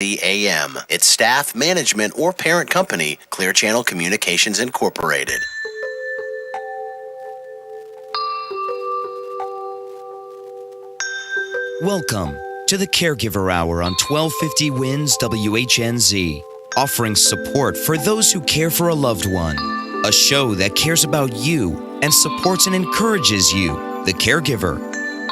AM. Its staff, management, or parent company, Clear Channel Communications Incorporated. Welcome to the Caregiver Hour on 1250 WINS WHNZ, offering support for those who care for a loved one. A show that cares about you and supports and encourages you, the caregiver.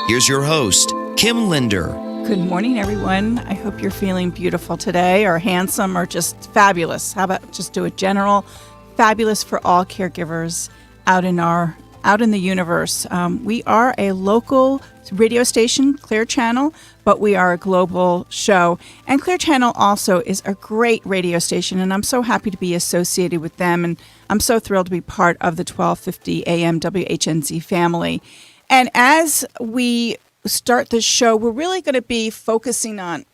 Here's your host, Kim Linder. Good morning, everyone. I hope you're feeling beautiful today, or handsome, or just fabulous. How about just do a general fabulous for all caregivers out in the universe. We are a local radio station, Clear Channel, but we are a global show. And Clear Channel also is a great radio station, and I'm so happy to be associated with them. And I'm so thrilled to be part of the 1250 AM WHNZ family. And as we start this show, we're really going to be focusing on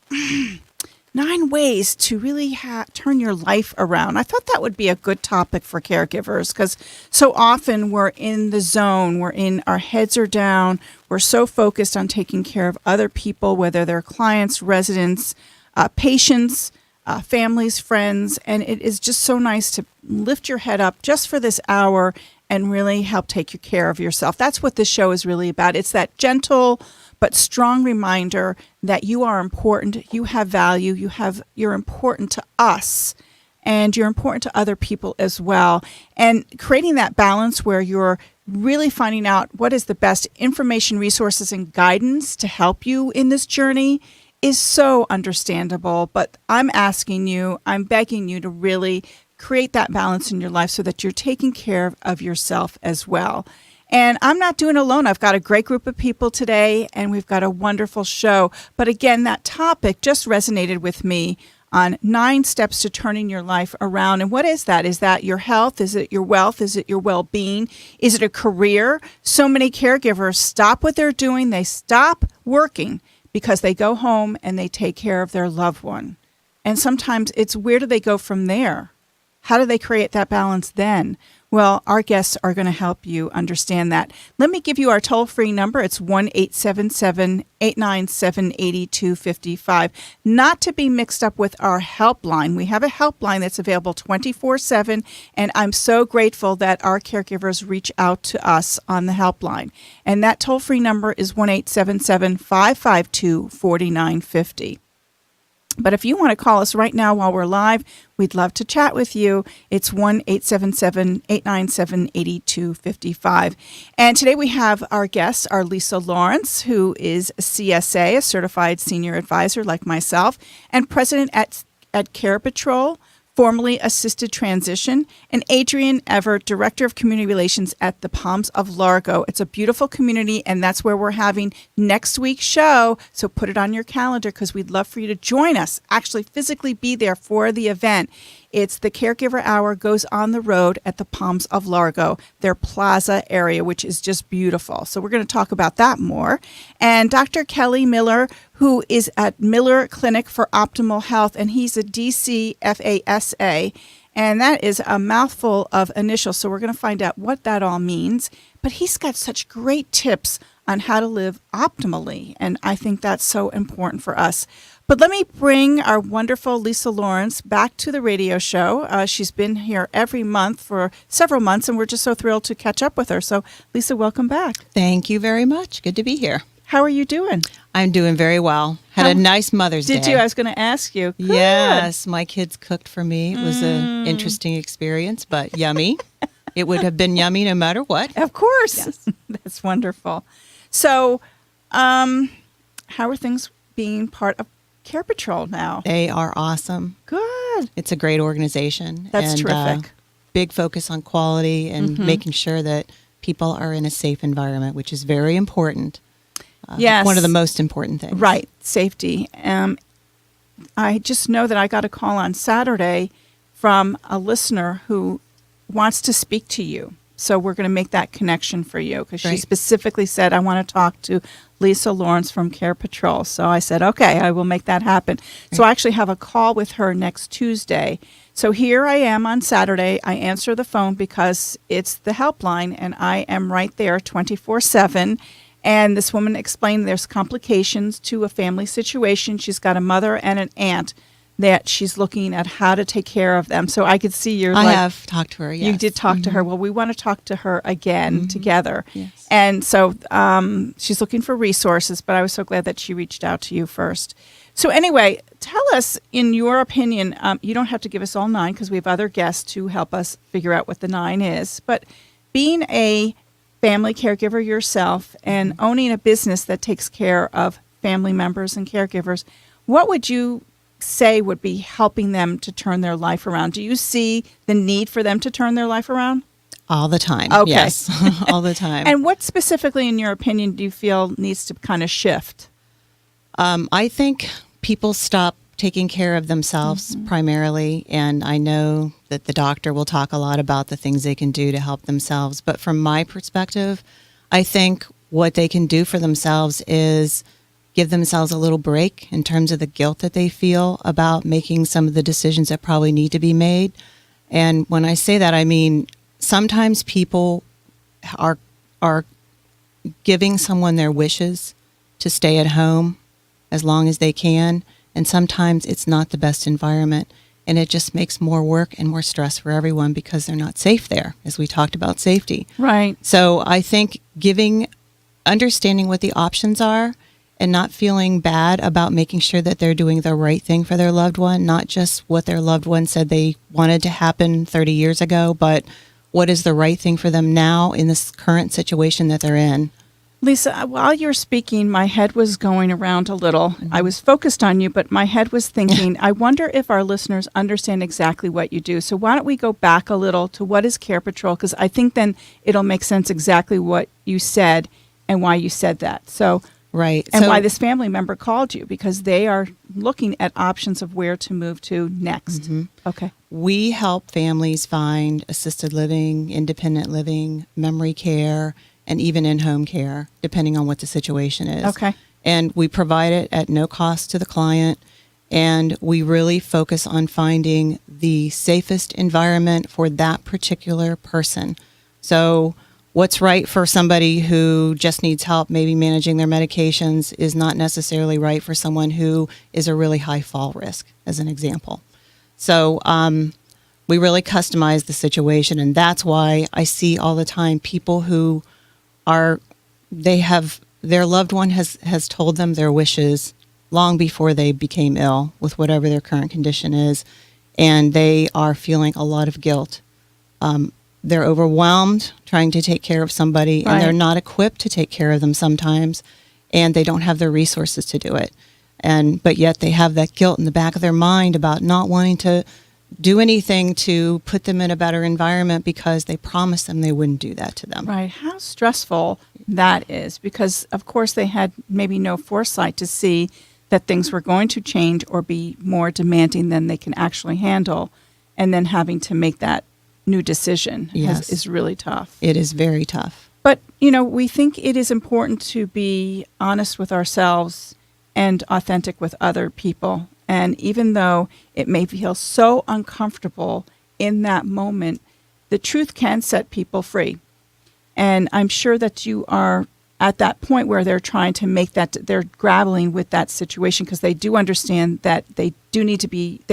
9 ways to really turn your life around. I thought that would be a good topic for caregivers because so often we're in the zone, our heads are down, we're so focused on taking care of other people, whether they're clients, residents, patients, families, friends, and it is just so nice to lift your head up just for this hour and really help take care of yourself. That's what this show is really about. It's that gentle but strong reminder that you are important, you have value, you're important to us, and you're important to other people as well. And creating that balance where you're really finding out what is the best information, resources, and guidance to help you in this journey is so understandable. But I'm begging you to really create that balance in your life so that you're taking care of yourself as well. And I'm not doing it alone. I've got a great group of people today, and we've got a wonderful show. But again, that topic just resonated with me on 9 steps to turning your life around. And what is that? Is that your health? Is it your wealth? Is it your well-being? Is it a career? So many caregivers stop what they're doing. They stop working because they go home and they take care of their loved one. And sometimes it's where do they go from there? How do they create that balance then? Well, our guests are going to help you understand that. Let me give you our toll-free number. It's 1-877-897-8255. Not to be mixed up with our helpline. We have a helpline that's available 24/7, and I'm so grateful that our caregivers reach out to us on the helpline. And that toll-free number is 1-877-552-4950. But if you want to call us right now while we're live, we'd love to chat with you. It's 1-877-897-8255. And today we have our guest, our Lisa Lawrence, who is a CSA, a certified senior advisor like myself, and president at Care Patrol, formerly Assisted Transition, and Adriane Evert, Director of Community Relations at the Palms of Largo. It's a beautiful community, and that's where we're having next week's show. So put it on your calendar because we'd love for you to join us, actually physically be there for the event. It's the Caregiver Hour goes on the road at the Palms of Largo, their Plaza area, which is just beautiful. So we're going to talk about that more. And Dr. Kelly Miller, who is at Miller Clinic for Optimal Health, and he's a DC FASA, and that is a mouthful of initials. So we're going to find out what that all means. But he's got such great tips on how to live optimally, and I think that's so important for us. But let me bring our wonderful Lisa Lawrence back to the radio show. She's been here every month for several months, and we're just so thrilled to catch up with her. So, Lisa, welcome back. Thank you very much. Good to be here. How are you doing? I'm doing very well. Had a nice Mother's Day. Did you? I was going to ask you. Good. Yes, my kids cooked for me. It was an interesting experience, but yummy. It would have been yummy no matter what. Of course. Yes. That's wonderful. So, how are things being part of Care Patrol now? They are awesome. Good. It's a great organization. That's terrific. Big focus on quality and making sure that people are in a safe environment, which is very important. Yes. One of the most important things. Right. Safety. I just know that I got a call on Saturday from a listener who wants to speak to you. So we're going to make that connection for you because she specifically said, I want to talk to Lisa Lawrence from Care Patrol. So I said, okay, I will make that happen. Right. So I actually have a call with her next Tuesday. So here I am on Saturday. I answer the phone because it's the helpline, and I am right there 24/7. And this woman explained there's complications to a family situation. She's got a mother and an aunt that she's looking at how to take care of them. So I could see you're I like, have talked to her, yes. you did talk to her. Well, we want to talk to her again together. Yes. And so she's looking for resources, but I was so glad that she reached out to you first. So anyway, tell us, in your opinion, you don't have to give us all 9 because we have other guests to help us figure out what the 9 is. But being a family caregiver yourself and owning a business that takes care of family members and caregivers, what would you say would be helping them to turn their life around? Do you see the need for them to turn their life around? All the time. Okay. Yes, all the time. And what specifically, in your opinion, do you feel needs to kind of shift? I think people stop taking care of themselves primarily, and I know that the doctor will talk a lot about the things they can do to help themselves. But from my perspective, I think what they can do for themselves is give themselves a little break in terms of the guilt that they feel about making some of the decisions that probably need to be made. And when I say that, I mean sometimes people are giving someone their wishes to stay at home as long as they can, and sometimes it's not the best environment, and it just makes more work and more stress for everyone because they're not safe there, as we talked about safety. Right. So I think understanding what the options are and not feeling bad about making sure that they're doing the right thing for their loved one, not just what their loved one said they wanted to happen 30 years ago, but what is the right thing for them now in this current situation that they're in. Lisa, while you were speaking, my head was going around a little. I was focused on you, but my head was thinking, I wonder if our listeners understand exactly what you do. So why don't we go back a little to what is Care Patrol? Because I think then it'll make sense exactly what you said and why you said that. So, right. And so, why this family member called you, because they are looking at options of where to move to next. Okay. We help families find assisted living, independent living, memory care, and even in-home care, depending on what the situation is. Okay. And we provide it at no cost to the client, and we really focus on finding the safest environment for that particular person. So what's right for somebody who just needs help maybe managing their medications is not necessarily right for someone who is a really high fall risk, as an example. So we really customize the situation, and that's why I see all the time people who their loved one has told them their wishes long before they became ill with whatever their current condition is, and they are feeling a lot of guilt. They're overwhelmed trying to take care of somebody, and they're not equipped to take care of them sometimes, and they don't have the resources to do it. But yet they have that guilt in the back of their mind about not wanting to do anything to put them in a better environment because they promised them they wouldn't do that to them. Right. How stressful that is, because of course they had maybe no foresight to see that things were going to change or be more demanding than they can actually handle, and then having to make that new decision is really tough. It is very tough. But, we think it is important to be honest with ourselves and authentic with other people. And even though it may feel so uncomfortable in that moment, the truth can set people free. And I'm sure that you are at that point where they're trying to make that, they're grappling with that situation because they do understand that they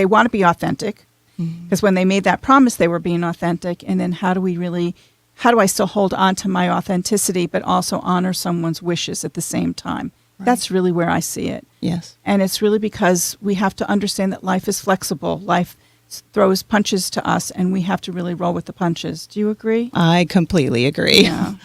want to be authentic. Because when they made that promise, they were being authentic. And then how do I still hold on to my authenticity, but also honor someone's wishes at the same time? Right. That's really where I see it. Yes. And it's really because we have to understand that life is flexible. Life throws punches to us, and we have to really roll with the punches. Do you agree? I completely agree. Yeah.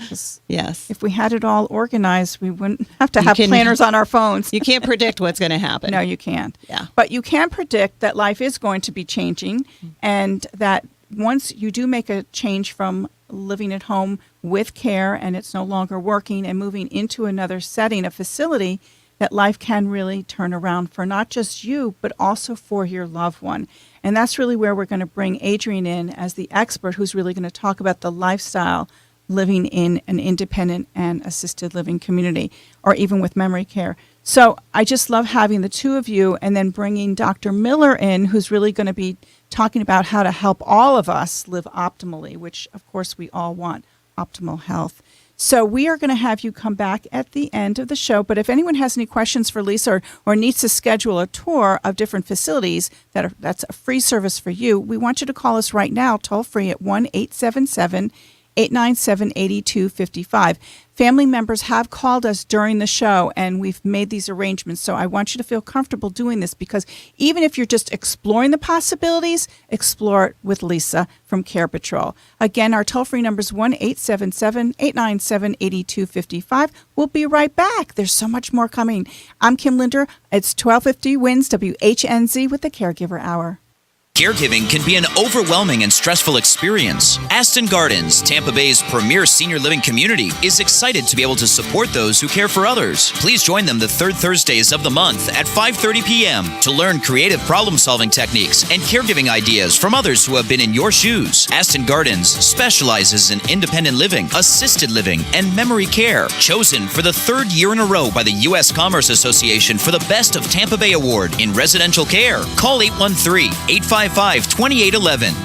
Yes. If we had it all organized, we wouldn't have to have planners on our phones. You can't predict what's going to happen. No, you can't. Yeah. But you can predict that life is going to be changing, and that once you do make a change from living at home with care and it's no longer working and moving into another setting, a facility, that life can really turn around for not just you, but also for your loved one. And that's really where we're going to bring Adriane in as the expert who's really going to talk about the lifestyle living in an independent and assisted living community, or even with memory care. So I just love having the two of you, and then bringing Dr. Miller in, who's really going to be talking about how to help all of us live optimally, which of course we all want optimal health. So we are going to have you come back at the end of the show. But if anyone has any questions for Lisa or needs to schedule a tour of different facilities, that's a free service for you, we want you to call us right now, toll free at 1-877-897-8255. Family members have called us during the show, and we've made these arrangements. So I want you to feel comfortable doing this, because even if you're just exploring the possibilities, explore it with Lisa from Care Patrol. Again, our toll-free number is 1-877-897-8255. We'll be right back. There's so much more coming. I'm Kim Linder. It's 1250 WINS WHNZ with the Caregiver Hour. Caregiving can be an overwhelming and stressful experience. Aston Gardens, Tampa Bay's premier senior living community, is excited to be able to support those who care for others. Please join them the third Thursdays of the month at 5:30 p.m. to learn creative problem-solving techniques and caregiving ideas from others who have been in your shoes. Aston Gardens specializes in independent living, assisted living, and memory care. Chosen for the third year in a row by the U.S. Commerce Association for the Best of Tampa Bay Award in residential care. Call 813-855-2811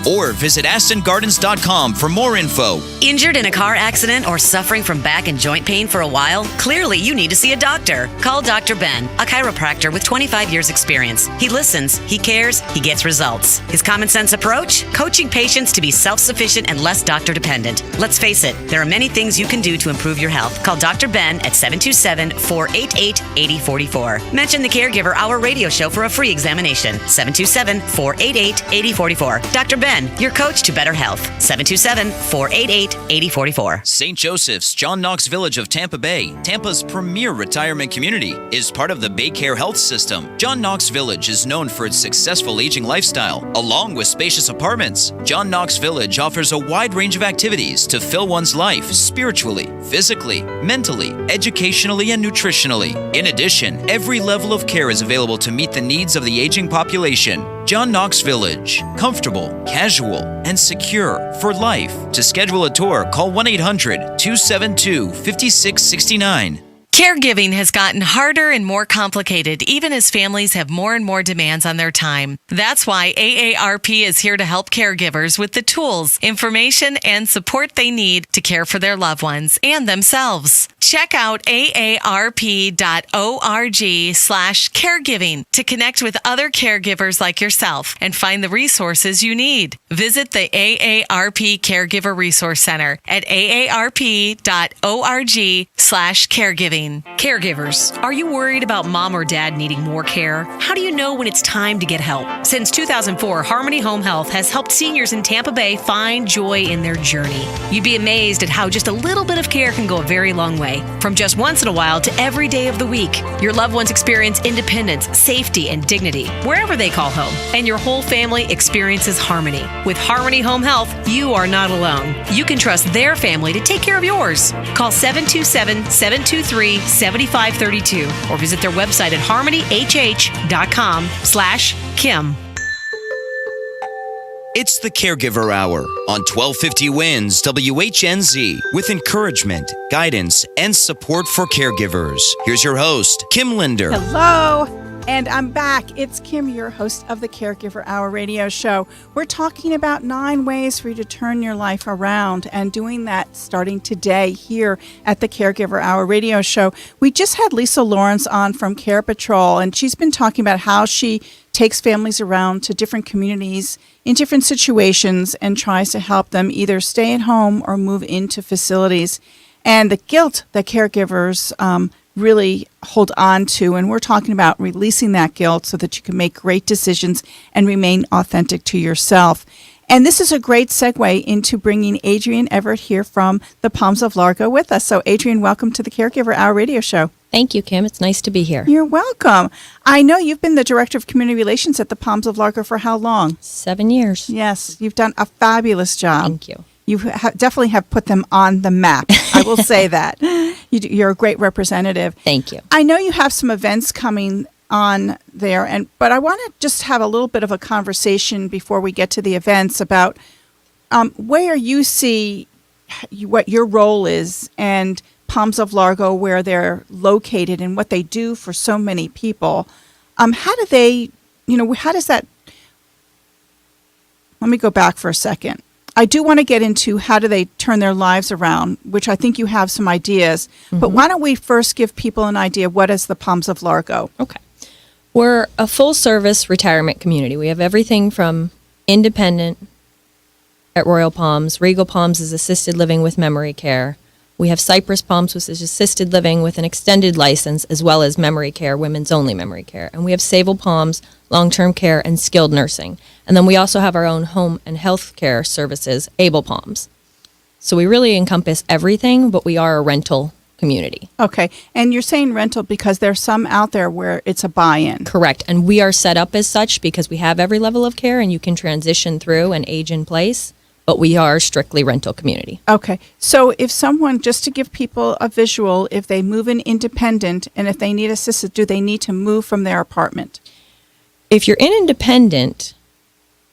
or visit astongardens.com for more info. Injured in a car accident or suffering from back and joint pain for a while? Clearly, you need to see a doctor. Call Dr. Ben, a chiropractor with 25 years experience. He listens, he cares, he gets results. His common sense approach? Coaching patients to be self-sufficient and less doctor-dependent. Let's face it, there are many things you can do to improve your health. Call Dr. Ben at 727-488-8044. Mention the Caregiver Hour radio show for a free examination. 727-488-8044. Dr. Ben, your coach to better health. 727-488-8044. St. Joseph's John Knox Village of Tampa Bay, Tampa's premier retirement community, is part of the Bay Care Health System. John Knox Village is known for its successful aging lifestyle, along with spacious apartments. John Knox Village offers a wide range of activities to fill one's life spiritually, physically, mentally, educationally, and nutritionally. In addition, every level of care is available to meet the needs of the aging population. John Knox Village. Comfortable, casual, and secure for life. To schedule a tour, call 1-800-272-5669. Caregiving has gotten harder and more complicated, even as families have more and more demands on their time. That's why AARP is here to help caregivers with the tools, information, and support they need to care for their loved ones and themselves. Check out aarp.org/caregiving to connect with other caregivers like yourself and find the resources you need. Visit the AARP Caregiver Resource Center at aarp.org/caregiving. Caregivers, are you worried about mom or dad needing more care? How do you know when it's time to get help? Since 2004, Harmony Home Health has helped seniors in Tampa Bay find joy in their journey. You'd be amazed at how just a little bit of care can go a very long way. From just once in a while to every day of the week, your loved ones experience independence, safety, and dignity wherever they call home, and your whole family experiences harmony. With Harmony Home Health, you are not alone. You can trust their family to take care of yours. Call 727-723-7532 or visit their website at harmonyhh.com/Kim. It's the Caregiver Hour on 1250 WINS WHNZ with encouragement, guidance, and support for caregivers. Here's your host, Kim Linder. Hello, and I'm back. It's Kim, your host of the Caregiver Hour radio show. We're talking about 9 ways for you to turn your life around, and doing that starting today here at the Caregiver Hour radio show. We just had Lisa Lawrence on from Care Patrol, and she's been talking about how she takes families around to different communities in different situations and tries to help them either stay at home or move into facilities. And the guilt that caregivers really hold on to, and we're talking about releasing that guilt so that you can make great decisions and remain authentic to yourself. And this is a great segue into bringing Adriane Evert here from the Palms of Largo with us. So Adriane, welcome to the Caregiver Hour radio show. Thank you, Kim. It's nice to be here. You're welcome. I know you've been the Director of Community Relations at the Palms of Largo for how long? 7 years. Yes, you've done a fabulous job. Thank you. You definitely have put them on the map. I will say that. You're a great representative. Thank you. I know you have some events coming on there, but I want to just have a little bit of a conversation before we get to the events about where you see what your role is and Palms of Largo, where they're located and what they do for so many people. How do they, how does that, let me go back for a second. I do want to get into how do they turn their lives around, which I think you have some ideas. But why don't we first give people an idea, what is the Palms of Largo? Okay. We're a full-service retirement community. We have everything from independent at Royal Palms. Regal Palms is assisted living with memory care. We have Cypress Palms, which is assisted living with an extended license, as well as memory care, women's only memory care. And we have Sable Palms, long-term care, and skilled nursing. And then we also have our own home and health care services, Able Palms. So we really encompass everything, but we are a rental community. Okay. And you're saying rental because there's some out there where it's a buy-in. Correct. And we are set up as such because we have every level of care and you can transition through and age in place. But we are strictly rental community. Okay. So if someone, just to give people a visual, if they move in independent and if they need assistance, do they need to move from their apartment? If you're in independent,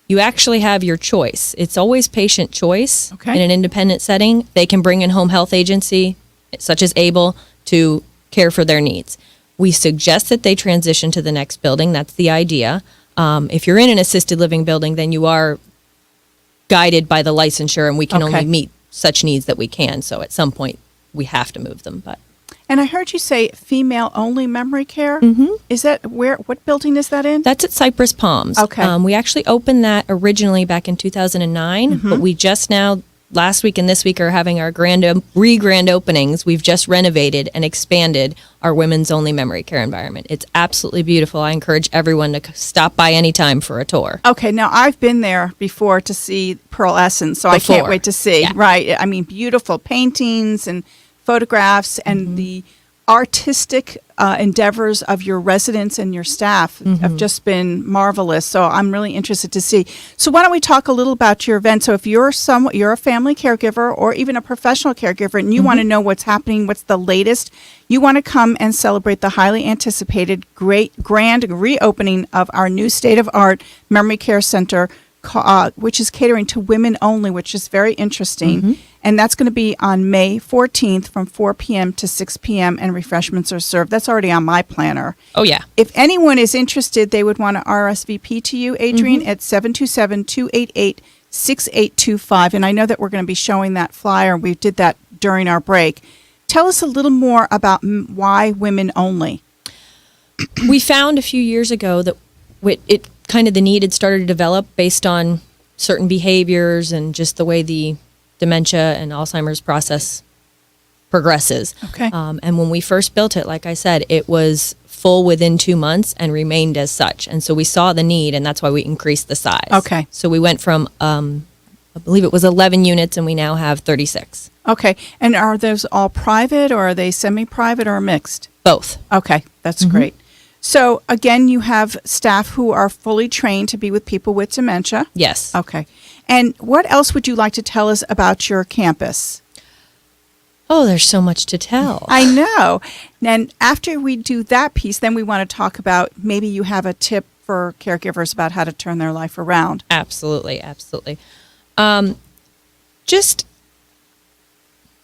you actually have your choice. It's always patient choice. Okay. In an independent setting, they can bring in home health agency, such as Able, to care for their needs. We suggest that they transition to the next building. That's the idea. If you're in an assisted living building, then you are guided by the licensure, and we can only meet such needs that we can. So at some point, we have to move them. But And I heard you say female-only memory care. Is that where? What building is that in? That's at Cypress Palms. Okay. We actually opened that originally back in 2009, but we just now, last week and this week, are having our grand openings. We've just renovated and expanded our women's only memory care environment. It's absolutely beautiful. I encourage everyone to stop by anytime for a tour. Okay, now I've been there before to see Pearl Essence, so I can't wait to see. Yeah. Right, I mean, beautiful paintings and photographs and the artistic endeavors of your residents and your staff have just been marvelous. So I'm really interested to see. So why don't we talk a little about your event? So if you're a family caregiver or even a professional caregiver and you want to know what's happening, what's the latest, you want to come and celebrate the highly anticipated grand reopening of our new state-of-art memory care center, which is catering to women only, which is very interesting. And that's going to be on May 14th from 4 p.m. to 6 p.m. and refreshments are served. That's already on my planner. Oh, yeah. If anyone is interested, they would want to RSVP to you, Adriane, at 727-288-6825. And I know that we're going to be showing that flyer. We did that during our break. Tell us a little more about why women only. We found a few years ago that it kind of the need had started to develop based on certain behaviors and just the way the dementia and Alzheimer's process progresses. Okay. And when we first built it, like I said, it was full within 2 months and remained as such. And so we saw the need, and that's why we increased the size. Okay. So we went from, I believe it was 11 units, and we now have 36. Okay. And are those all private, or are they semi-private, or mixed? Both. Okay. That's great. So, again, you have staff who are fully trained to be with people with dementia. Yes. Okay. And what else would you like to tell us about your campus? Oh, there's so much to tell. I know. And after we do that piece, then we want to talk about maybe you have a tip for caregivers about how to turn their life around. Absolutely, absolutely. Just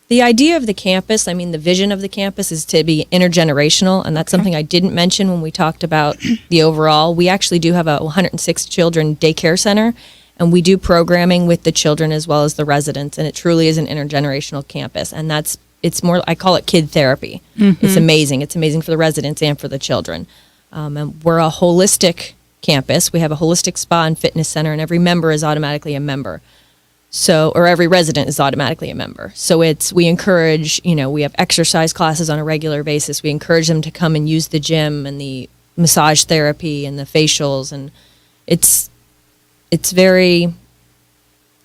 the idea of the campus, I mean, the vision of the campus is to be intergenerational, and that's something I didn't mention when we talked about the overall. We actually do have a 106 children daycare center, and we do programming with the children as well as the residents, and it truly is an intergenerational campus, and it's more, I call it kid therapy. It's amazing. It's amazing for the residents and for the children. And we're a holistic campus. We have a holistic spa and fitness center, and every member is automatically a member. So, or every resident is automatically a member. So we encourage, we have exercise classes on a regular basis. We encourage them to come and use the gym and the massage therapy and the facials. And it's very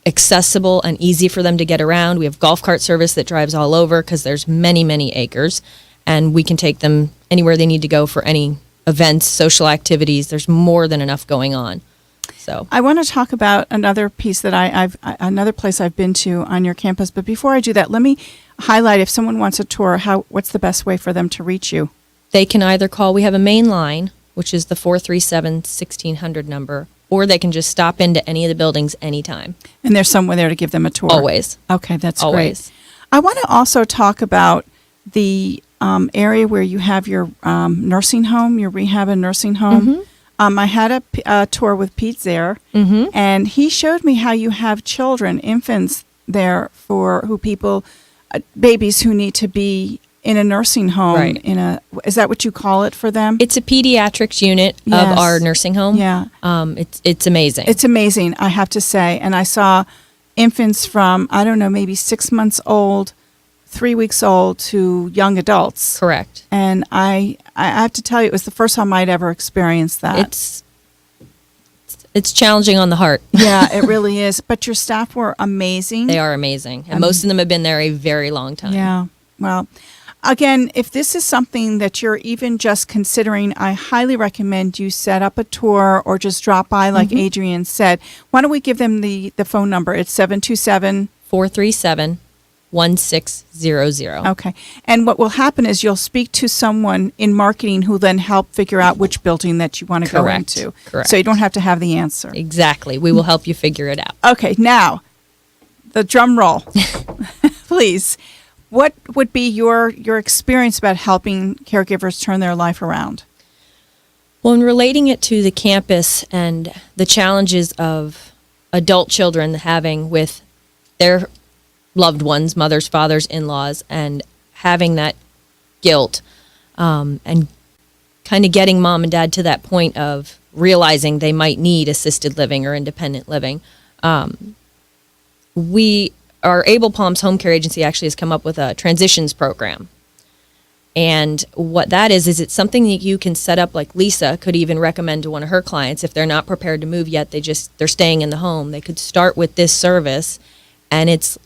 accessible and easy for them to get around. We have golf cart service that drives all over because there's many, many acres. And we can take them anywhere they need to go for any events, social activities. There's more than enough going on. So I want to talk about another piece that another place I've been to on your campus. But before I do that, let me highlight, if someone wants a tour, what's the best way for them to reach you? They can either call, we have a main line, which is the 437-1600 number, or they can just stop into any of the buildings anytime. And there's someone there to give them a tour? Always. Okay, that's Always. great. I want to also talk about the area where you have your nursing home, your rehab and nursing home. I had a tour with Pete there, and he showed me how you have children, infants there babies who need to be in a nursing home. Right. Is that what you call it for them? It's a pediatrics unit of our nursing home. Yeah. It's amazing. It's amazing, I have to say. And I saw infants from, I don't know, maybe 6 months old, 3 weeks old to young adults. Correct. And I have to tell you, it was the first time I'd ever experienced that. It's challenging on the heart. Yeah, it really is. But your staff were amazing. They are amazing. And most of them have been there a very long time. Yeah. Well, again, if this is something that you're even just considering, I highly recommend you set up a tour or just drop by, like Adriane said. Why don't we give them the phone number? It's 727-437-1600. Okay. And what will happen is you'll speak to someone in marketing who then help figure out which building that you want to go into. Correct. So you don't have to have the answer. Exactly. We will help you figure it out. Okay. Now, the drum roll, please. What would be your experience about helping caregivers turn their life around? Well, in relating it to the campus and the challenges of adult children having with their loved ones, mothers, fathers, in-laws, and having that guilt and kind of getting mom and dad to that point of realizing they might need assisted living or independent living. Our Able Palms Home Care Agency actually has come up with a transitions program. And what that is it's something that you can set up, like Lisa could even recommend to one of her clients if they're not prepared to move yet, they're staying in the home. They could start with this service, and it's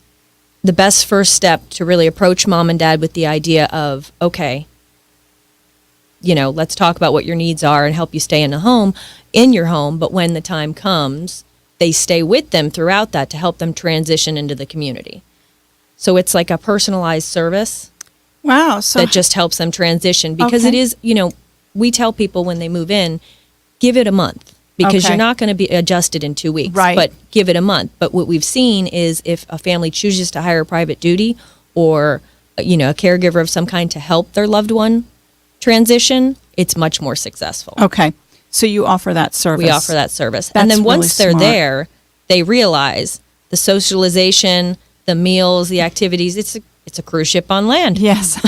the best first step to really approach mom and dad with the idea of, okay, let's talk about what your needs are and help you stay in your home, but when the time comes, they stay with them throughout that to help them transition into the community. So it's like a personalized service. Wow. So that just helps them transition because it is, we tell people when they move in, give it a month because you're not going to be adjusted in 2 weeks, but give it a month. But what we've seen is if a family chooses to hire private duty or, a caregiver of some kind to help their loved one transition, it's much more successful. Okay. So you offer that service. We offer that service. That's and then once really they're smart. there, they realize the socialization, the meals, the activities, it's a cruise ship on land. Yes.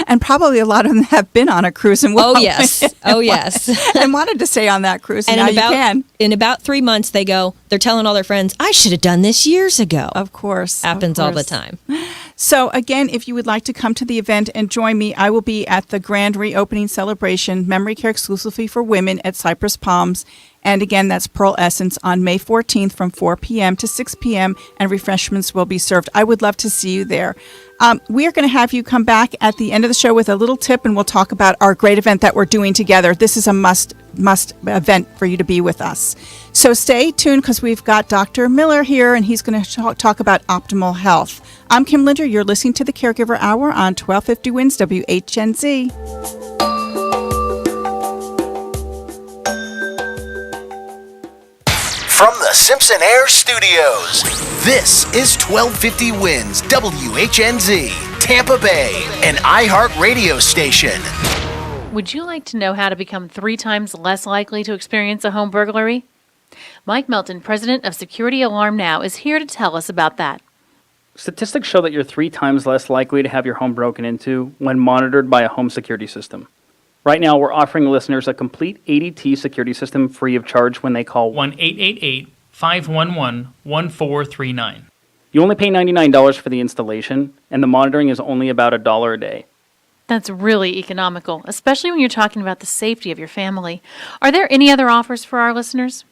And probably a lot of them have been on a cruise and Oh, yes. and wanted to stay on that cruise. And now you can. In about 3 months, they're telling all their friends, I should have done this years ago. Of course. Happens all the time. So again, if you would like to come to the event and join me, I will be at the grand reopening celebration, memory care exclusively for women at Cypress Palms. And again, that's Pearl Essence on May 14th from 4 p.m. to 6 p.m. and refreshments will be served. I would love to see you there. We are going to have you come back at the end of the show with a little tip, and we'll talk about our great event that we're doing together. This is a must event for you to be with us. So stay tuned because we've got Dr. Miller here, and he's going to talk about optimal health. I'm Kim Linder. You're listening to the Caregiver Hour on 1250 WINS WHNZ. From the Simpson Air Studios, this is 1250 WINS WHNZ, Tampa Bay, an iHeart radio station. Would you like to know how to become 3 times less likely to experience a home burglary? Mike Melton, president of Security Alarm Now, is here to tell us about that. Statistics show that you're 3 times less likely to have your home broken into when monitored by a home security system. Right now, we're offering listeners a complete ADT security system free of charge when they call 1-888-511-1439. You only pay $99 for the installation, and the monitoring is only about $1 a day. That's really economical, especially when you're talking about the safety of your family. Are there any other offers for our listeners?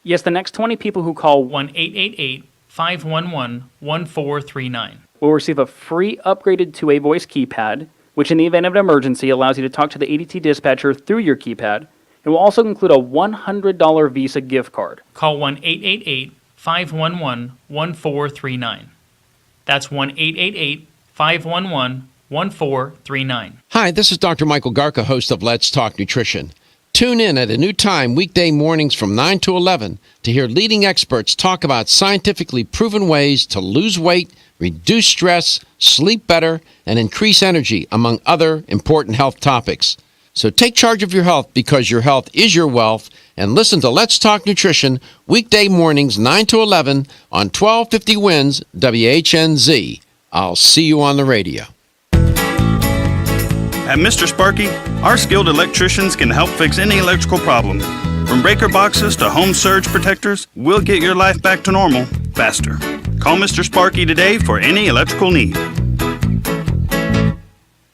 Yes, the next 20 people who call 1-888-511-1439 will receive a free upgraded 2-way voice keypad, which in the event of an emergency allows you to talk to the ADT dispatcher through your keypad. It will also include a $100 Visa gift card. Call 1-888-511-1439. That's 1-888-511-1439. Hi, this is Dr. Michael Garca, host of Let's Talk Nutrition. Tune in at a new time weekday mornings from 9 to 11 to hear leading experts talk about scientifically proven ways to lose weight, reduce stress, sleep better, and increase energy, among other important health topics. So take charge of your health because your health is your wealth. And listen to Let's Talk Nutrition weekday mornings 9 to 11 on 1250 Wins WHNZ. I'll see you on the radio. At Mr. Sparky, our skilled electricians can help fix any electrical problem. From breaker boxes to home surge protectors, we'll get your life back to normal faster. Call Mr. Sparky today for any electrical need.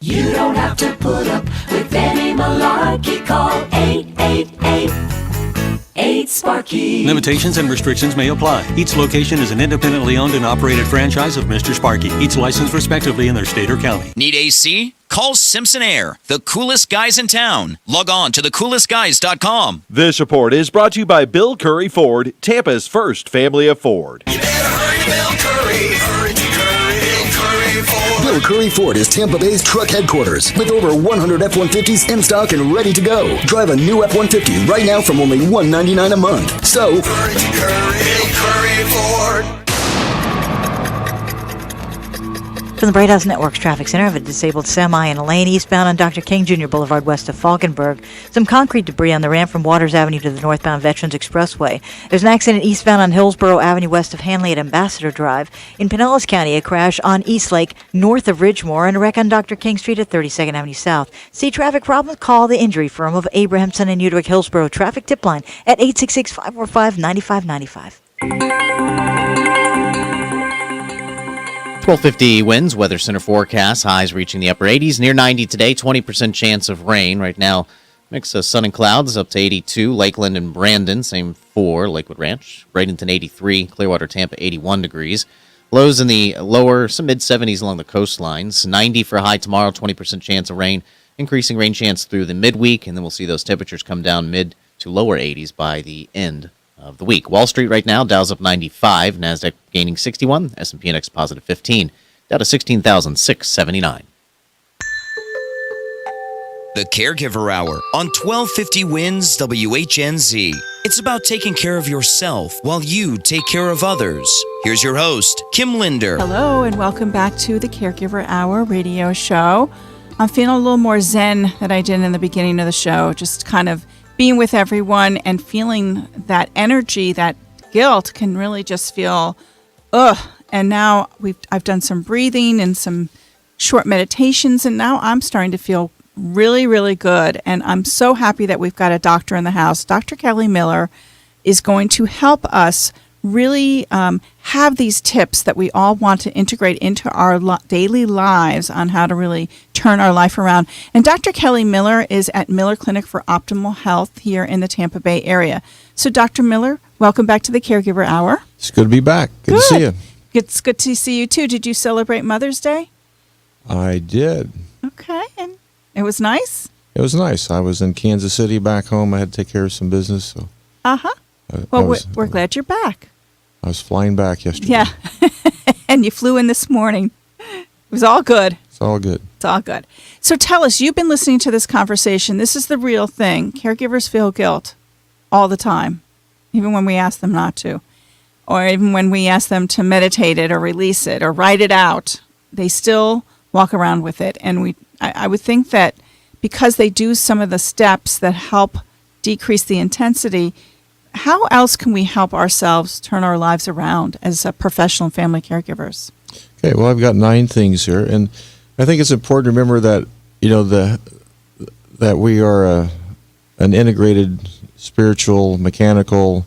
You don't have to put up with any malarkey. Call 888-8-SPARKY. Limitations and restrictions may apply. Each location is an independently owned and operated franchise of Mr. Sparky, each licensed respectively in their state or county. Need AC? Call Simpson Air, the coolest guys in town. Log on to thecoolestguys.com. This report is brought to you by Bill Curry Ford, Tampa's first family of Ford. You better hurry, Bill Curry. Hurry, Bill Curry Ford. Bill Curry Ford is Tampa Bay's truck headquarters with over 100 F-150s in stock and ready to go. Drive a new F-150 right now from only $199 a month. So, hurry, Bill Curry Ford. From the Bright House Network's traffic center of a disabled semi in a lane eastbound on Dr. King Jr. Boulevard west of Falkenberg. Some concrete debris on the ramp from Waters Avenue to the northbound Veterans Expressway. There's an accident eastbound on Hillsborough Avenue west of Hanley at Ambassador Drive. In Pinellas County, a crash on East Lake north of Ridgemore and a wreck on Dr. King Street at 32nd Avenue South. See traffic problems? Call the injury firm of Abrahamson and Uterick Hillsborough Traffic Tip Line at 866-545-9595. 1250 winds, weather center forecast, highs reaching the upper 80s, near 90 today, 20% chance of rain. Right now, mix of sun and clouds up to 82, Lakeland and Brandon, same for Lakewood Ranch, Bradenton 83, Clearwater, Tampa 81 degrees. Lows in the lower, some mid-70s along the coastlines, 90 for a high tomorrow, 20% chance of rain, increasing rain chance through the midweek, and then we'll see those temperatures come down mid to lower 80s by the end of the week. Wall Street right now, Dow's up 95, NASDAQ gaining 61, S&P index positive 15, down to 16,679. The Caregiver Hour on 1250 Wins WHNZ. It's about taking care of yourself while you take care of others. Here's your host, Kim Linder. Hello, and welcome back to the Caregiver Hour radio show. I'm feeling a little more zen than I did in the beginning of the show, just kind of being with everyone and feeling that energy, that guilt can really just feel, And now I've done some breathing and some short meditations, and now I'm starting to feel really, really good. And I'm so happy that we've got a doctor in the house. Dr. Kelly Miller is going to help us really have these tips that we all want to integrate into our daily lives on how to really turn our life around. And Dr. Kelly Miller is at Miller Clinic for Optimal Health here in the Tampa Bay area. So Dr. Miller, welcome back to the Caregiver Hour. It's good to be back. Good to see you. It's good to see you too. Did you celebrate Mother's Day? I did. Okay, and it was nice? It was nice. I was in Kansas City back home. I had to take care of some business. So Well, we're glad you're back. I was flying back yesterday. Yeah, and you flew in this morning. It was all good. It's all good. It's all good. So tell us, you've been listening to this conversation. This is the real thing. Caregivers feel guilt all the time, even when we ask them not to, or even when we ask them to meditate it or release it or write it out. They still walk around with it. And I would think that because they do some of the steps that help decrease the intensity, how else can we help ourselves turn our lives around as professional and family caregivers? Okay, well, I've got 9 things here, and I think it's important to remember that that we are an integrated spiritual, mechanical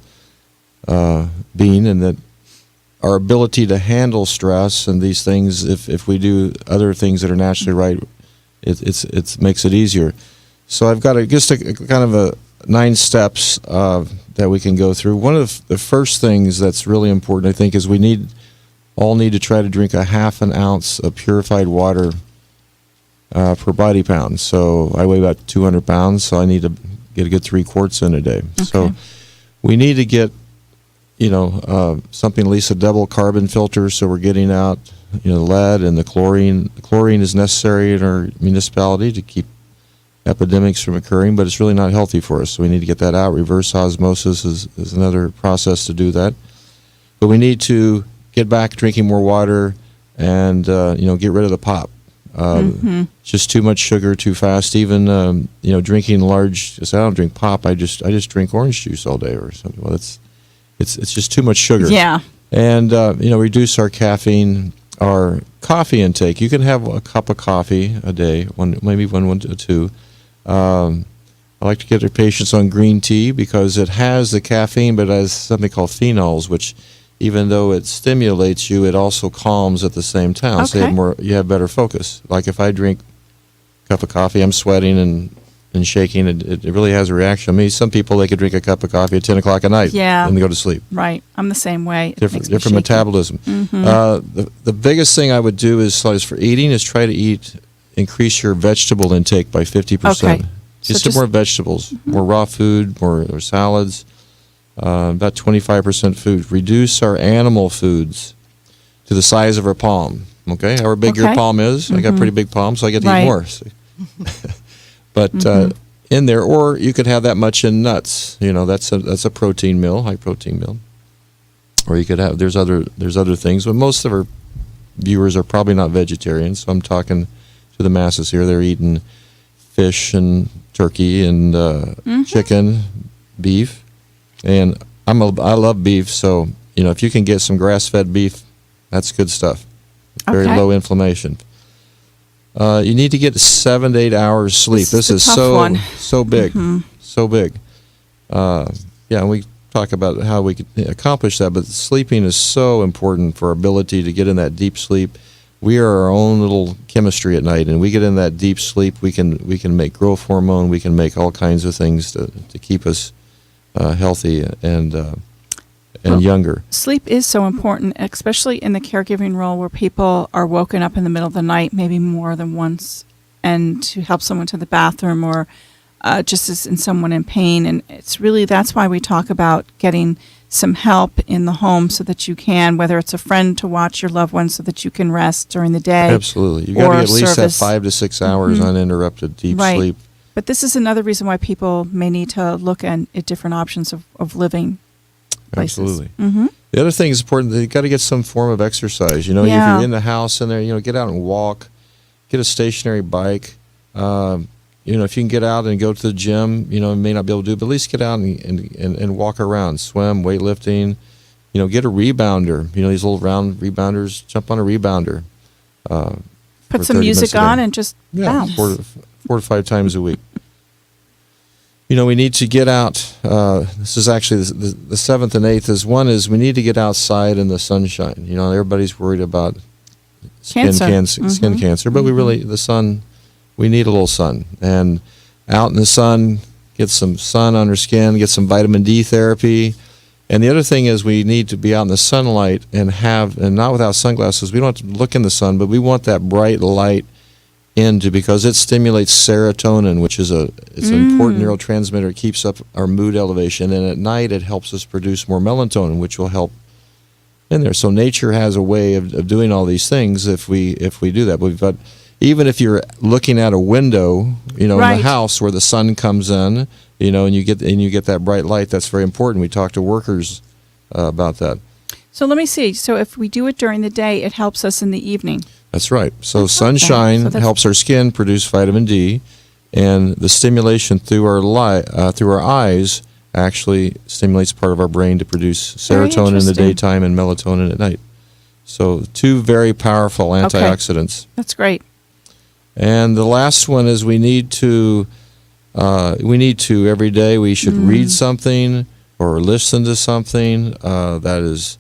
being, and that our ability to handle stress and these things, if we do other things that are naturally right, it makes it easier. So I've got just a kind of a 9 steps that we can go through. One of the first things that's really important, I think, is we all need to try to drink a half an ounce of purified water per body pound. So I weigh about 200 pounds, so I need to get a good 3 quarts in a day. Okay. So we need to get, something, at least a double carbon filter, so we're getting out, the lead and the chlorine. The chlorine is necessary in our municipality to keep epidemics from occurring, but it's really not healthy for us, so we need to get that out. Reverse osmosis is another process to do that. But we need to get back drinking more water and, get rid of the pop. Just too much sugar too fast. Even drinking large. I don't drink pop. I just drink orange juice all day or something. Well, it's just too much sugar. Yeah. And reduce our caffeine, our coffee intake. You can have a cup of coffee a day, maybe one to two. I like to get their patients on green tea because it has the caffeine, but it has something called phenols, which even though it stimulates you, it also calms at the same time. Okay. So you have better focus. Like if I drink a cup of coffee, I'm sweating and shaking. It really has a reaction. I mean, some people, they could drink a cup of coffee at 10 o'clock at night and go to sleep. Right. I'm the same way. Different metabolism. The biggest thing I would do is for eating is try to increase your vegetable intake by 50%. Okay. Just more vegetables, more raw food, more salads, about 25% food. Reduce our animal foods to the size of our palm. Okay, however big your palm is. I got a pretty big palm, so I get to eat more. But in there, or you could have that much in nuts. That's a protein meal, high protein meal. Or you could have there's other things, but most of our viewers are probably not vegetarians. So I'm talking to the masses here. They're eating fish and turkey and chicken, beef, and I love beef. So if you can get some grass-fed beef, that's good stuff. Very low inflammation. You need to get 7 to 8 hours sleep. This is so big, so big. And we talk about how we can accomplish that, but sleeping is so important for our ability to get in that deep sleep. We are our own little chemistry at night, and we get in that deep sleep. We can make growth hormone. We can make all kinds of things to keep us healthy and younger. Sleep is so important, especially in the caregiving role where people are woken up in the middle of the night, maybe more than once, and to help someone to the bathroom or just as in someone in pain. And that's why we talk about getting some help in the home so that you can, whether it's a friend to watch your loved one so that you can rest during the day. Absolutely. You got to get at least that 5 to 6 hours uninterrupted deep sleep. But this is another reason why people may need to look at different options of living places. Absolutely. The other thing is important, you got to get some form of exercise. If you're in the house and there, get out and walk, get a stationary bike. If you can get out and go to the gym, you may not be able to do it, but at least get out and walk around, swim, weightlifting, get a rebounder, these little round rebounders, jump on a rebounder. Put some music on and just bounce. 4 to 5 times a week. We need to get out. This is actually the 7th and 8th is we need to get outside in the sunshine. Everybody's worried about skin cancer, but the sun, we need a little sun. And out in the sun, get some sun on our skin, get some vitamin D therapy. And the other thing is we need to be out in the sunlight and not without sunglasses. We don't have to look in the sun, but we want that bright light because it stimulates serotonin, which is it's an important neurotransmitter. It keeps up our mood elevation, and at night it helps us produce more melatonin, which will help in there. So nature has a way of doing all these things if we do that. But even if you're looking at a window, in the house where the sun comes in, and you get that bright light, that's very important. We talk to workers about that. So let me see. So if we do it during the day, it helps us in the evening. That's right. So sunshine helps our skin produce vitamin D, and the stimulation through our eyes actually stimulates part of our brain to produce serotonin in the daytime and melatonin at night. So 2 very powerful antioxidants. Okay. That's great. And the last one is we need to every day we should read something or listen to something that is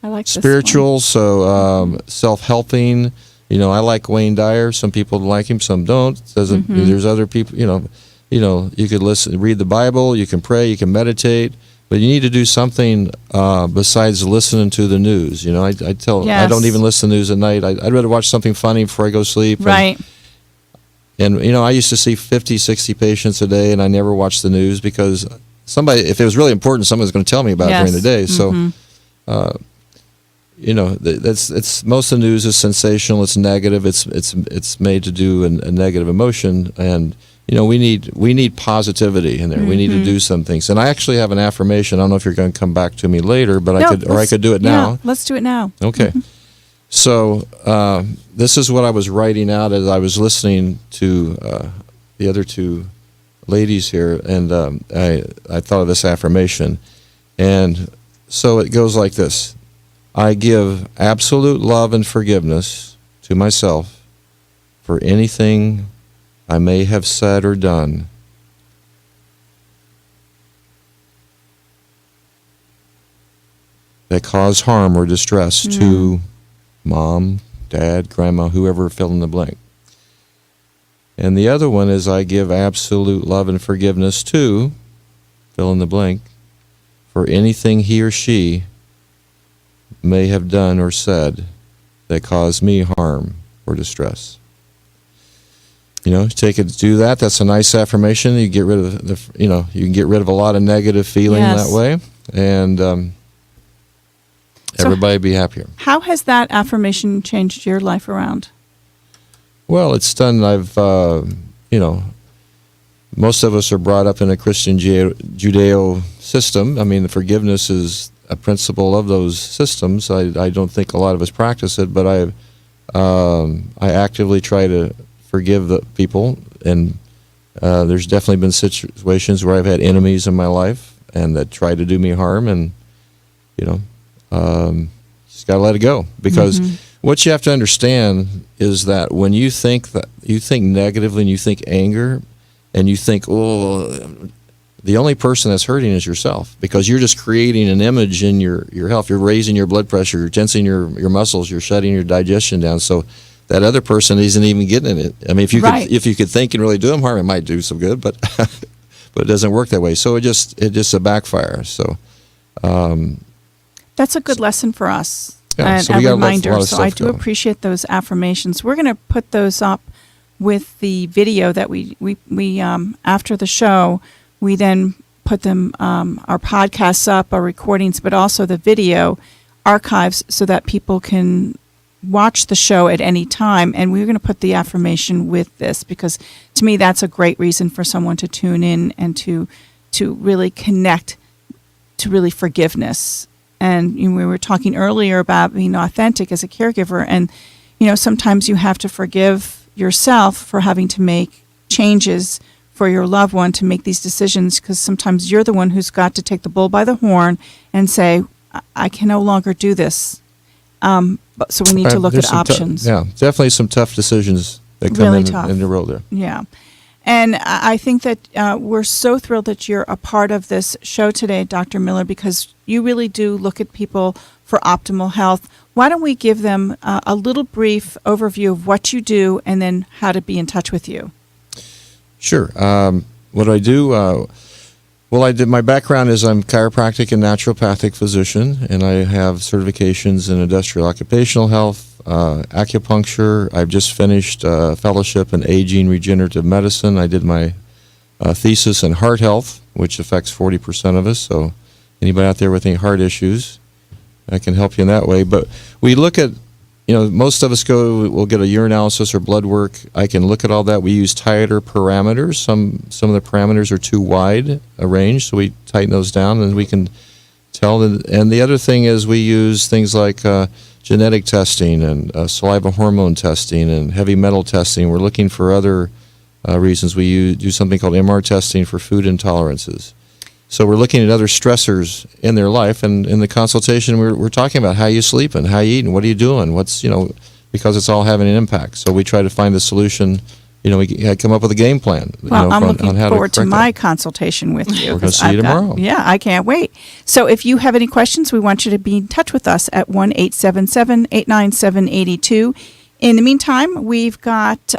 I like spiritual, so self-helping. I like Wayne Dyer. Some people like him, some don't. There's other people. You could read the Bible, you can pray, you can meditate, but you need to do something besides listening to the news. I don't even listen to the news at night. I'd rather watch something funny before I go to sleep. Right. And I used to see 50, 60 patients a day, and I never watched the news because if it was really important, someone was going to tell me about it during the day. So. That's most of the news is sensational. It's negative. It's made to do a negative emotion, and we need positivity in there. We need to do some things. And I actually have an affirmation. I don't know if you're going to come back to me later, but I could do it now. Yeah, let's do it now. Okay. So this is what I was writing out as I was listening to the other two ladies here, and I thought of this affirmation. And so it goes like this. I give absolute love and forgiveness to myself for anything I may have said or done that caused harm or distress to mom, dad, grandma, whoever, fill in the blank. And the other one is I give absolute love and forgiveness to, fill in the blank, for anything he or she may have done or said that caused me harm or distress. You know, do that. That's a nice affirmation. You get rid of you can get rid of a lot of negative feeling that way, and everybody be happier. How has that affirmation changed your life around? Well, it's done. Most of us are brought up in a Christian Judeo system. I mean, the forgiveness is a principle of those systems. I don't think a lot of us practice it, but I actively try to forgive the people, and there's definitely been situations where I've had enemies in my life and that try to do me harm, and just got to let it go, because what you have to understand is that when you think negatively and you think anger and you think, the only person that's hurting is yourself, because you're just creating an image in your health. You're raising your blood pressure, you're tensing your muscles, you're shutting your digestion down. So that other person isn't even getting it. I mean, if you could think and really do them harm, it might do some good, but but it doesn't work that way. So it just a backfire. So that's a good lesson for us. Yeah, and so a reminder. So I do appreciate those affirmations. We're going to put those up with the video that we after the show. We then put them our podcasts up, our recordings, but also the video archives, so that people can watch the show at any time. And we're going to put the affirmation with this, because to me that's a great reason for someone to tune in and to really connect to really forgiveness. And we were talking earlier about being authentic as a caregiver, and sometimes you have to forgive yourself for having to make changes for your loved one, to make these decisions, because sometimes you're the one who's got to take the bull by the horn and say, I can no longer do this. So we need to look at options. Definitely some tough decisions that come in the road there. Yeah. And I think that we're so thrilled that you're a part of this show today, Dr. Miller, because you really do look at people for optimal health. Why don't we give them a little brief overview of what you do and then how to be in touch with you? Sure. What I do, my background is I'm a chiropractic and naturopathic physician, and I have certifications in industrial occupational health, acupuncture. I've just finished a fellowship in aging regenerative medicine. I did my thesis in heart health, which affects 40% of us. So anybody out there with any heart issues, I can help you in that way. But we look at, most of us we'll get a urinalysis or blood work. I can look at all that. We use tighter parameters. Some of the parameters are too wide a range, so we tighten those down, and we can tell. And the other thing is we use things like genetic testing and saliva hormone testing and heavy metal testing. We're looking for other reasons. We do something called MR testing for food intolerances. So we're looking at other stressors in their life, and in the consultation we're talking about how you sleep and how you eat and what are you doing, because it's all having an impact. So we try to find a solution. We come up with a game plan. Well, I'm looking forward to my consultation with you. We're going to see you tomorrow. I can't wait. So if you have any questions, we want you to be in touch with us at 1-877-897-82. In the meantime, we've got,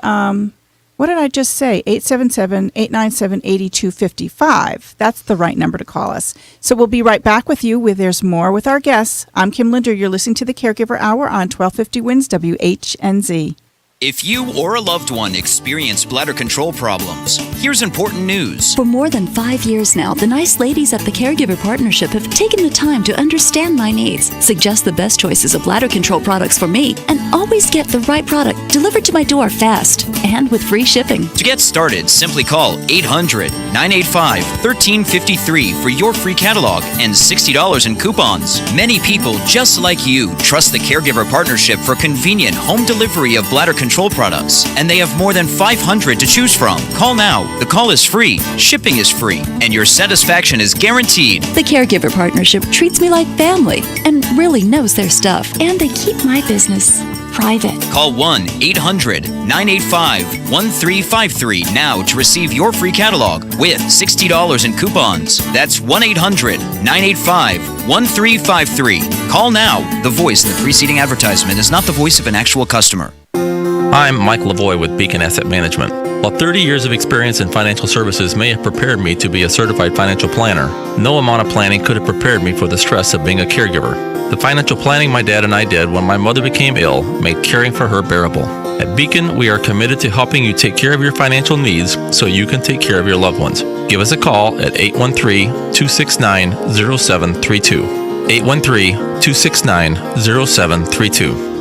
what did I just say? 877-897-8255. That's the right number to call us. So we'll be right back with you with There's More with our guests. I'm Kim Linder. You're listening to the Caregiver Hour on 1250 WINS WHNZ. If you or a loved one experience bladder control problems, here's important news. For more than 5 years now, the nice ladies at the Caregiver Partnership have taken the time to understand my needs, suggest the best choices of bladder control products for me, and always get the right product delivered to my door fast and with free shipping. To get started, simply call 800-985-1353 for your free catalog and $60 in coupons. Many people just like you trust the Caregiver Partnership for convenient home delivery of bladder control products, and they have more than 500 to choose from. Call now. The call is free, shipping is free, and your satisfaction is guaranteed. The Caregiver Partnership treats me like family and really knows their stuff, and they keep my business private. Call 1-800-985-1353 now to receive your free catalog with $60 in coupons. That's 1-800-985-1353. Call now. The voice in the preceding advertisement is not the voice of an actual customer. I'm Mike Lavoie with Beacon Asset Management. While 30 years of experience in financial services may have prepared me to be a certified financial planner, no amount of planning could have prepared me for the stress of being a caregiver. The financial planning my dad and I did when my mother became ill made caring for her bearable. At Beacon, we are committed to helping you take care of your financial needs so you can take care of your loved ones. Give us a call at 813-269-0732. 813-269-0732.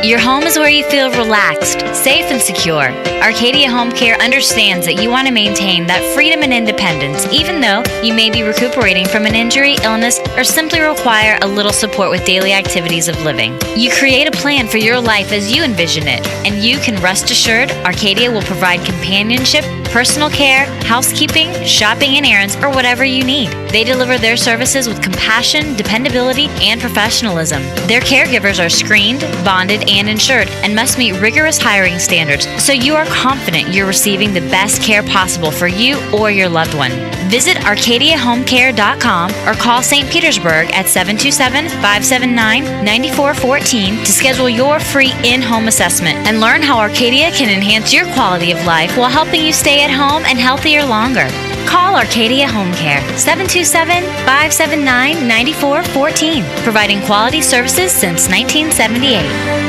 Your home is where you feel relaxed, safe, and secure. Arcadia Home Care understands that you want to maintain that freedom and independence, even though you may be recuperating from an injury, illness, or simply require a little support with daily activities of living. You create a plan for your life as you envision it, and you can rest assured Arcadia will provide companionship, personal care, housekeeping, shopping, and errands, or whatever you need. They deliver their services with compassion, dependability, and professionalism. Their caregivers are screened, bonded, and insured, and must meet rigorous hiring standards, so you are confident you're receiving the best care possible for you or your loved one. Visit ArcadiaHomeCare.com or call St. Petersburg at 727-579-9414 to schedule your free in-home assessment and learn how Arcadia can enhance your quality of life while helping you stay at home and healthier longer. Call Arcadia Home Care, 727-579-9414, providing quality services since 1978.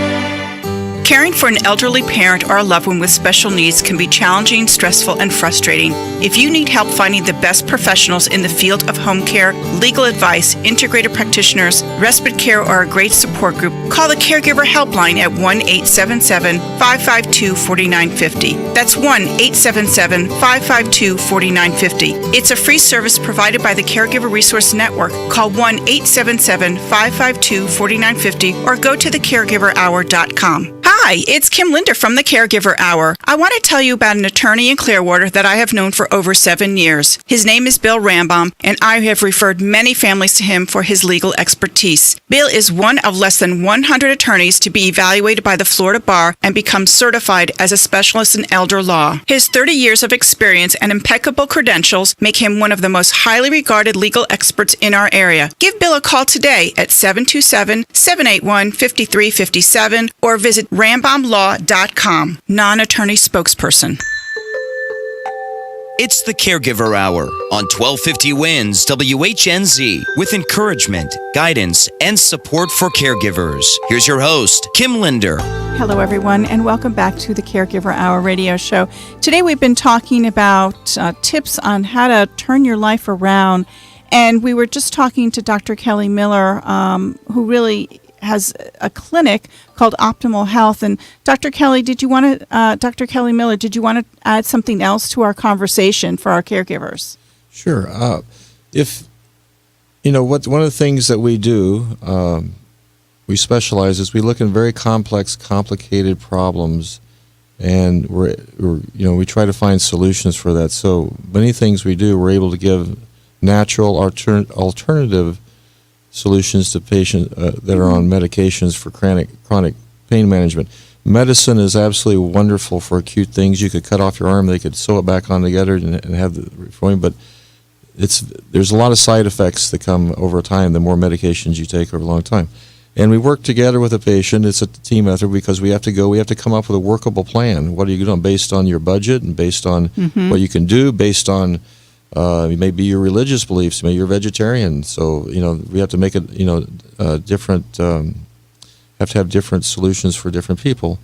Caring for an elderly parent or a loved one with special needs can be challenging, stressful, and frustrating. If you need help finding the best professionals in the field of home care, legal advice, integrated practitioners, respite care, or a great support group, call the Caregiver Helpline at 1-877-552-4950. That's 1-877-552-4950. It's a free service provided by the Caregiver Resource Network. Call 1-877-552-4950 or go to thecaregiverhour.com. Hi, it's Kim Linder from the Caregiver Hour. I want to tell you about an attorney in Clearwater that I have known for over 7 years. His name is Bill Rambaum, and I have referred many families to him for his legal expertise. Bill is one of less than 100 attorneys to be evaluated by the Florida Bar and become certified as a specialist in elder law. His 30 years of experience and impeccable credentials make him one of the most highly regarded legal experts in our area. Give Bill a call today at 727-781-5357 or visit rambaumlaw.com. Non-attorney spokesperson. It's the Caregiver Hour on 1250 Wins WHNZ with encouragement, guidance, and support for caregivers. Here's your host, Kim Linder. Hello, everyone, and welcome back to the Caregiver Hour radio show. Today we've been talking about tips on how to turn your life around, and we were just talking to Dr. Kelly Miller, who really has a clinic called Optimal Health. And Dr. Kelly, Dr. Kelly Miller, did you want to add something else to our conversation for our caregivers? Sure. If one of the things that we do, we specialize is we look in very complex, complicated problems, and we try to find solutions for that. So many things we do, we're able to give natural alternative solutions to patients that are on medications for chronic pain management. Medicine is absolutely wonderful for acute things. You could cut off your arm, they could sew it back on together and have the reforming, but there's a lot of side effects that come over time the more medications you take over a long time. And we work together with a patient. It's a team effort because we have to come up with a workable plan. What are you doing based on your budget and based on what you can do, based on maybe your religious beliefs, maybe you're vegetarian, so we have to make it different have to have different solutions for different people.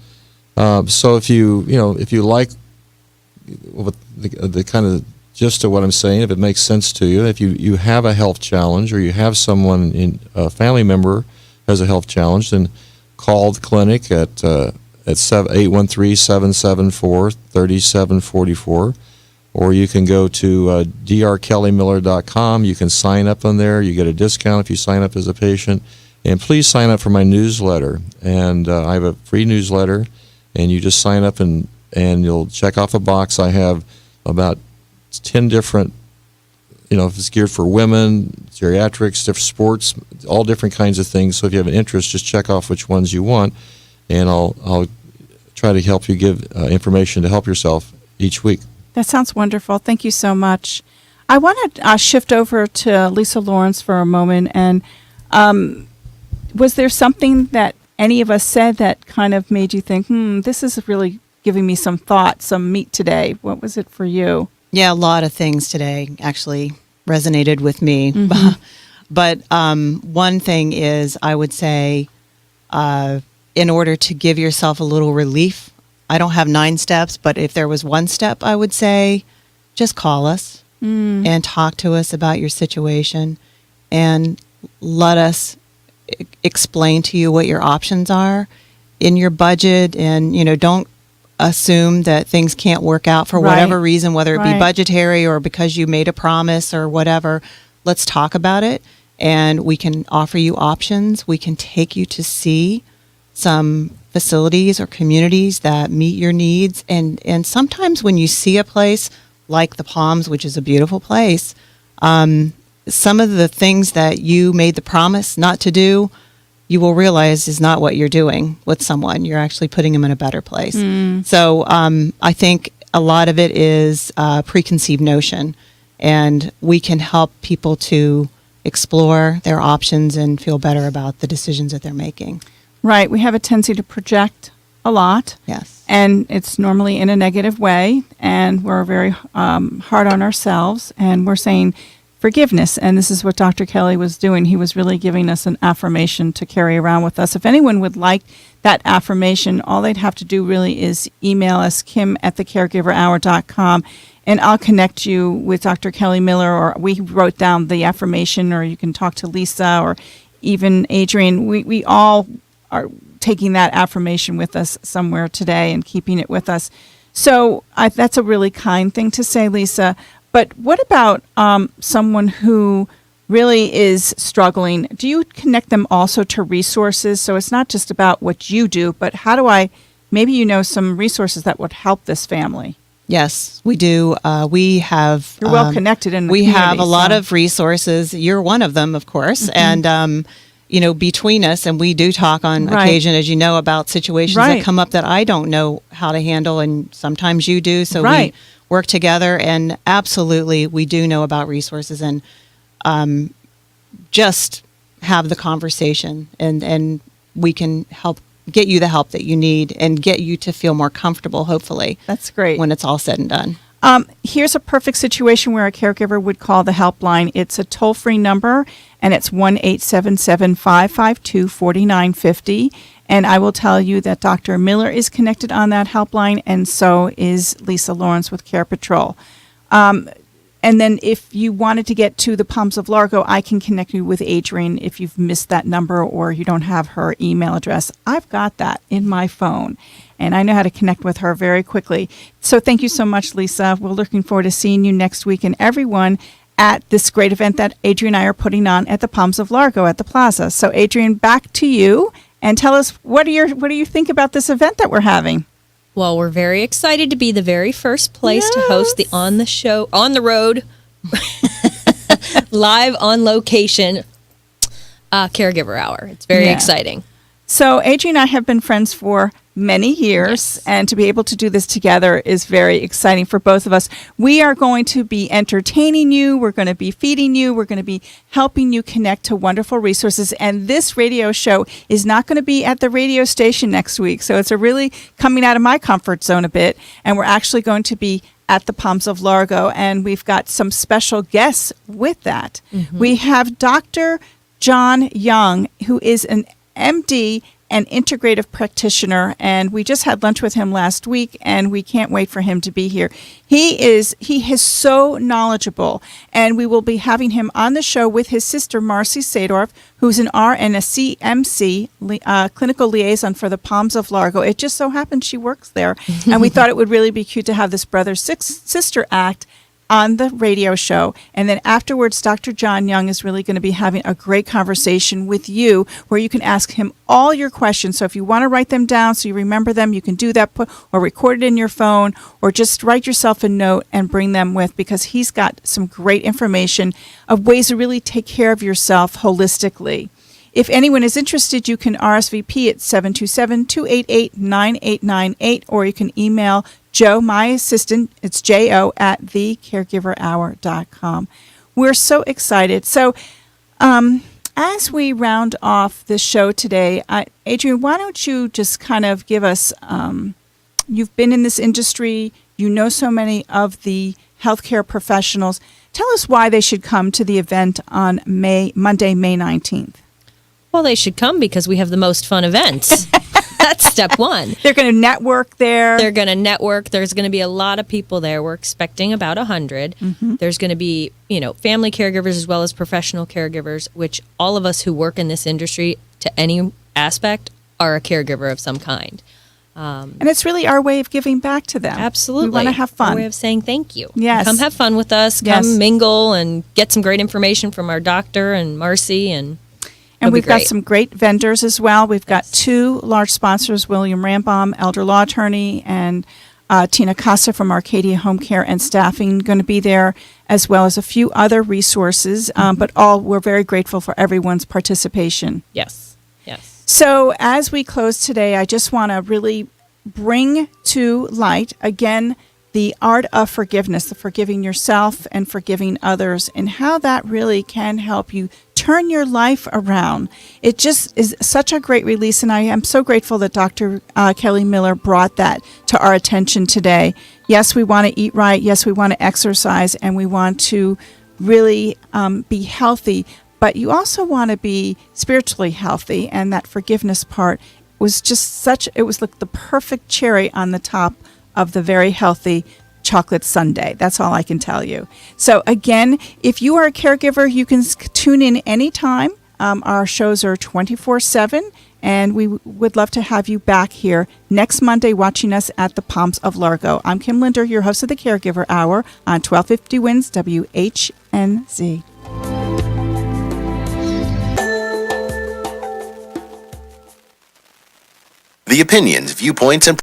So if you like the kind of gist of what I'm saying, if it makes sense to you, if you have a health challenge or you have someone a family member has a health challenge, then call the clinic at 813-774-3744, or you can go to drkellymiller.com. You can sign up on there. You get a discount if you sign up as a patient. And please sign up for my newsletter. And I have a free newsletter, and you just sign up and you'll check off a box. I have about 10 different, if it's geared for women, geriatrics, different sports, all different kinds of things. So if you have an interest, just check off which ones you want, and I'll try to help you give information to help yourself each week. That sounds wonderful. Thank you so much. I want to shift over to Lisa Lawrence for a moment. And was there something that any of us said that kind of made you think, this is really giving me some thought, some meat today? What was it for you? Yeah, a lot of things today actually resonated with me. Mm-hmm. But one thing is, I would say, in order to give yourself a little relief, I don't have 9 steps, but if there was one step, I would say, just call us and talk to us about your situation and let us explain to you what your options are in your budget. And, don't assume that things can't work out for whatever reason, whether it be budgetary or because you made a promise or whatever. Let's talk about it, and we can offer you options. We can take you to see some facilities or communities that meet your needs. And sometimes when you see a place like the Palms, which is a beautiful place, some of the things that you made the promise not to do, you will realize is not what you're doing with someone. You're actually putting them in a better place. So I think a lot of it is a preconceived notion, and we can help people to explore their options and feel better about the decisions that they're making. Right. We have a tendency to project a lot. Yes. And it's normally in a negative way, and we're very hard on ourselves, and we're saying forgiveness. And this is what Dr. Kelly was doing. He was really giving us an affirmation to carry around with us. If anyone would like that affirmation, all they'd have to do really is email us, kim@thecaregiverhour.com, and I'll connect you with Dr. Kelly Miller, or we wrote down the affirmation, or you can talk to Lisa or even Adriane. We all are taking that affirmation with us somewhere today and keeping it with us. So that's a really kind thing to say, Lisa. But what about someone who really is struggling? Do you connect them also to resources? So it's not just about what you do, but how do maybe some resources that would help this family? Yes, we do. We have... You're well connected in the We community, have a lot of resources. You're one of them, of course. Mm-hmm. And, between us, and we do talk on occasion, as you know, about situations that come up that I don't know how to handle, and sometimes you do. So we work together, and absolutely we do know about resources, and just have the conversation, and we can help get you the help that you need and get you to feel more comfortable, hopefully. That's great. When it's all said and done. Here's a perfect situation where a caregiver would call the helpline. It's a toll-free number, and it's 1-877-552-4950. And I will tell you that Dr. Miller is connected on that helpline, and so is Lisa Lawrence with Care Patrol. And then if you wanted to get to the Palms of Largo, I can connect you with Adriane if you've missed that number or you don't have her email address. I've got that in my phone, and I know how to connect with her very quickly. So thank you so much, Lisa. We're looking forward to seeing you next week, and everyone at this great event that Adriane and I are putting on at the Palms of Largo at the Plaza. So Adriane, back to you, and tell us what do you think about this event that we're having? Well, we're very excited to be the very first place to host the on the road, live on location Caregiver Hour. It's very exciting. So Adriane and I have been friends for many years, and to be able to do this together is very exciting for both of us. We are going to be entertaining you. We're going to be feeding you. We're going to be helping you connect to wonderful resources. And this radio show is not going to be at the radio station next week. So it's really coming out of my comfort zone a bit. And we're actually going to be at the Palms of Largo, and we've got some special guests with that. Mm-hmm. We have Dr. John Young, who is an MD an integrative practitioner, and we just had lunch with him last week, and we can't wait for him to be here. He is so knowledgeable, and we will be having him on the show with his sister, Marcy Sadorf, who's an R and a CMC, clinical liaison for the Palms of Largo. It just so happens she works there, and we thought it would really be cute to have this brother-sister act on the radio show. And then afterwards, Dr. John Young is really going to be having a great conversation with you where you can ask him all your questions. So if you want to write them down so you remember them, you can do that, or record it in your phone, or just write yourself a note and bring them with, because he's got some great information of ways to really take care of yourself holistically. If anyone is interested, you can RSVP at 727-288-9898, or you can email Joe, my assistant. It's Jo at thecaregiverhour.com. We're so excited. So as we round off this show today, Adriane, why don't you just kind of give us, you've been in this industry, you know so many of the healthcare professionals. Tell us why they should come to the event on Monday, May 19th. Well, they should come because we have the most fun events. That's step one. They're going to network there. They're going to network. There's going to be a lot of people there. We're expecting about 100. Mm-hmm. There's going to be, family caregivers as well as professional caregivers, which all of us who work in this industry to any aspect are a caregiver of some kind. And it's really our way of giving back to them. Absolutely. We want to have fun. Our way of saying thank you. Yes. Come have fun with us. Come mingle and get some great information from our doctor and Marcy and we've got some great vendors as well. We've got two large sponsors, William Rambaum, elder law attorney, and Tina Casa from Arcadia Home Care and Staffing going to be there, as well as a few other resources. But we're very grateful for everyone's participation. Yes. So as we close today, I just want to really bring to light, again, the art of forgiveness, the forgiving yourself and forgiving others, and how that really can help you turn your life around. It just is such a great release, and I am so grateful that Dr. Kelly Miller brought that to our attention today. Yes, we want to eat right. Yes, we want to exercise, and we want to really be healthy, but you also want to be spiritually healthy, and that forgiveness part was just it was like the perfect cherry on the top of the very healthy chocolate sundae. That's all I can tell you. So again, if you are a caregiver, you can tune in anytime. Our shows are 24/7, and we would love to have you back here next Monday watching us at the Palms of Largo. I'm Kim Linder, your host of the Caregiver Hour on 1250 WINS WHNZ. The opinions, viewpoints, and